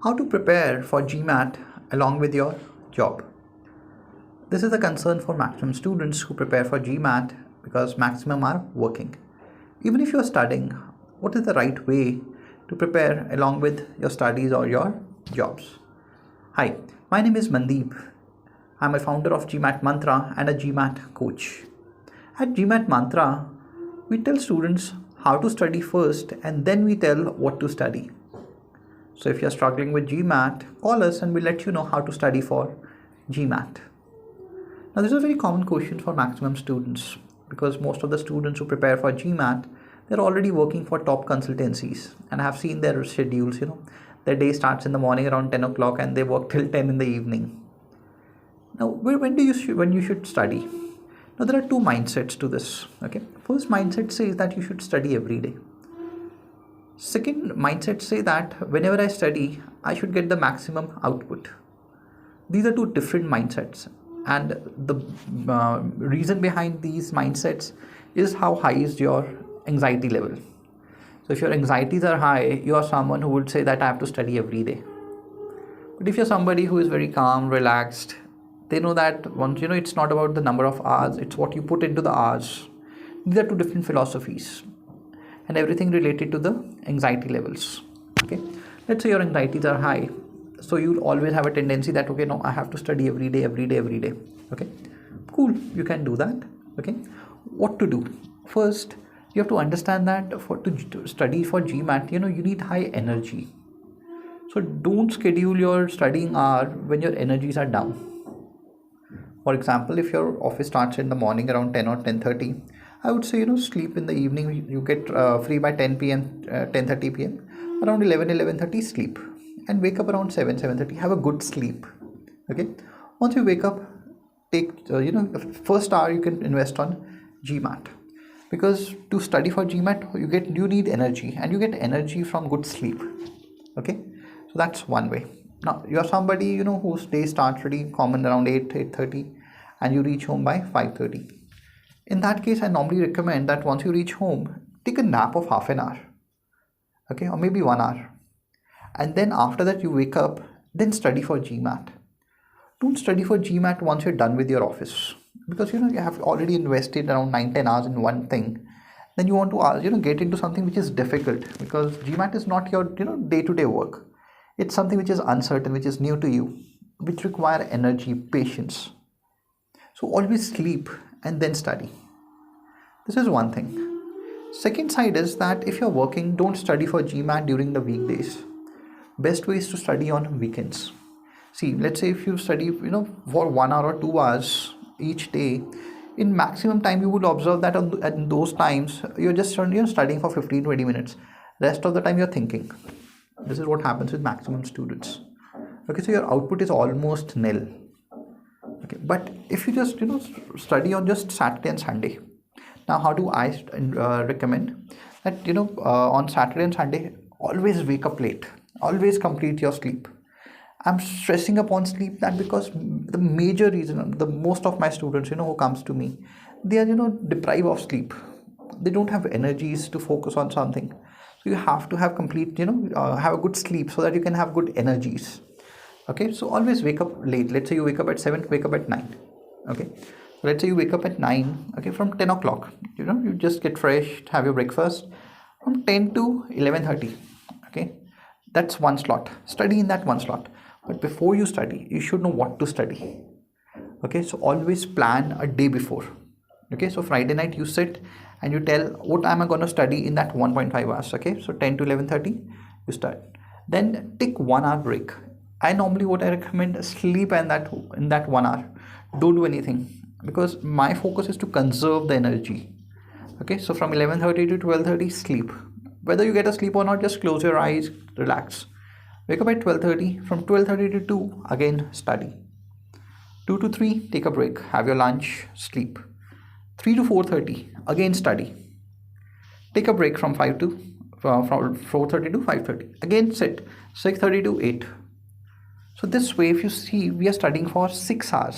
How to prepare for GMAT along with your job. This is a concern for maximum students who prepare for GMAT because maximum are working. Even if you are studying, what is the right way to prepare along with your studies or your jobs? Hi, my name is Mandeep. I'm a founder of GMAT Mantra and a GMAT coach. At GMAT Mantra, we tell students how to study first and then we tell what to study. So if you're struggling with GMAT, call us and we'll let you know how to study for GMAT. Now this is a very common question for maximum students because most of the students who prepare for GMAT, they're already working for top consultancies and have seen their schedules, their day starts in the morning around 10 o'clock and they work till 10 in the evening. Now when you should study? Now there are two mindsets to this. Okay, first mindset says that you should study every day. Second mindset say that whenever I study, I should get the maximum output. These are two different mindsets, and the reason behind these mindsets is how high is your anxiety level. So if your anxieties are high, you are someone who would say that I have to study every day. But if you're somebody who is very calm, relaxed, they know that once it's not about the number of hours, it's what you put into the hours. These are two different philosophies and everything related to the anxiety levels. Okay, let's say your anxieties are high, so you'll always have a tendency that I have to study every day. Okay, cool, you can do that. Okay, what to do? First, you have to understand that to study for GMAT, you need high energy. So don't schedule your studying hour when your energies are down. For example, if your office starts in the morning around 10 or 10:30, I would say sleep in the evening. You get free by 10 p.m. 10:30 p.m. Around 11:30 sleep and wake up around 7:30. Have a good sleep. Okay, once you wake up, take first hour you can invest on GMAT, because to study for GMAT you need energy, and you get energy from good sleep. Okay, so that's one way. Now you are somebody whose day starts pretty common around 8:30 and you reach home by 5:30. In that case, I normally recommend that once you reach home, take a nap of half an hour, okay, or maybe 1 hour, and then after that you wake up, then study for GMAT. Don't study for GMAT once you're done with your office, because you have already invested around 9-10 hours in one thing. Then you want to get into something which is difficult, because GMAT is not your day-to-day work. It's something which is uncertain, which is new to you, which require energy, patience. So always sleep and then study. This is one thing. Second side is that if you're working, don't study for GMAT during the weekdays. Best way is to study on weekends. See, let's say if you study for 1 hour or 2 hours each day, in maximum time you will observe that at those times you're just studying for 15-20 minutes. Rest of the time you're thinking. This is what happens with maximum students. Okay, so your output is almost nil. Okay, but if you just study on just Saturday and Sunday. Now how do I recommend that on Saturday and Sunday always wake up late, always complete your sleep. I'm stressing upon sleep that because the major reason, the most of my students who comes to me, they are deprived of sleep. They don't have energies to focus on something. So you have to have complete have a good sleep so that you can have good energies. Okay, so always wake up late. Let's say you wake up at 7, wake up at 9. Okay, so let's say you wake up at 9. Okay, from 10 o'clock, you just get fresh, have your breakfast from 10 to 11:30. Okay, that's one slot. Study in that one slot. But before you study, you should know what to study. Okay, so always plan a day before. Okay, so Friday night you sit and you tell what am I going to study in that 1.5 hours. Okay, so 10 to 11:30 you start. Then take 1 hour break. I normally what I recommend is sleep in that 1 hour. Don't do anything, because my focus is to conserve the energy. Okay, so from 11:30 to 12:30 sleep. Whether you get a sleep or not, just close your eyes, relax. Wake up at 12:30. From 12:30 to 2 again study. 2 to 3 take a break, have your lunch, sleep. 3 to 4:30 again study. Take a break from 4:30 to 5:30. Again sit. 6:30 to 8. So this way, if you see, we are studying for 6 hours,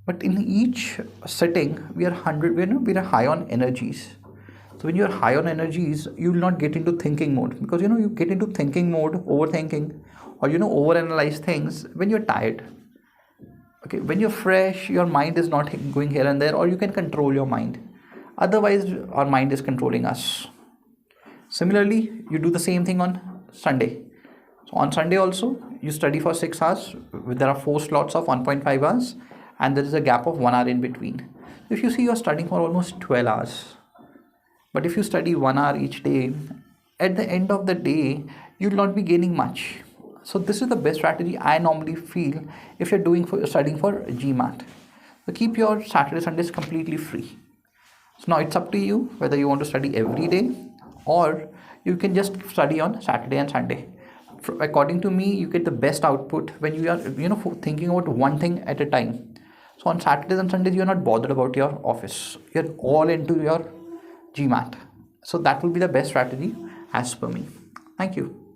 but in each sitting we are high on energies. So when you're high on energies, you will not get into thinking mode, because you get into thinking mode, overthinking, or overanalyze things when you're tired. Okay, when you're fresh, your mind is not going here and there, or you can control your mind. Otherwise, our mind is controlling us. Similarly, you do the same thing on Sunday. So on Sunday also, you study for 6 hours. There are 4 slots of 1.5 hours, and there is a gap of 1 hour in between. If you see, you're studying for almost 12 hours. But if you study 1 hour each day, at the end of the day, you'll not be gaining much. So this is the best strategy I normally feel if you're studying for GMAT. So keep your Saturday, Sundays completely free. So now it's up to you whether you want to study every day, or you can just study on Saturday and Sunday. According to me, you get the best output when you are thinking about one thing at a time. So on Saturdays and Sundays, you're not bothered about your office. You're all into your GMAT. So that will be the best strategy as per me. Thank you.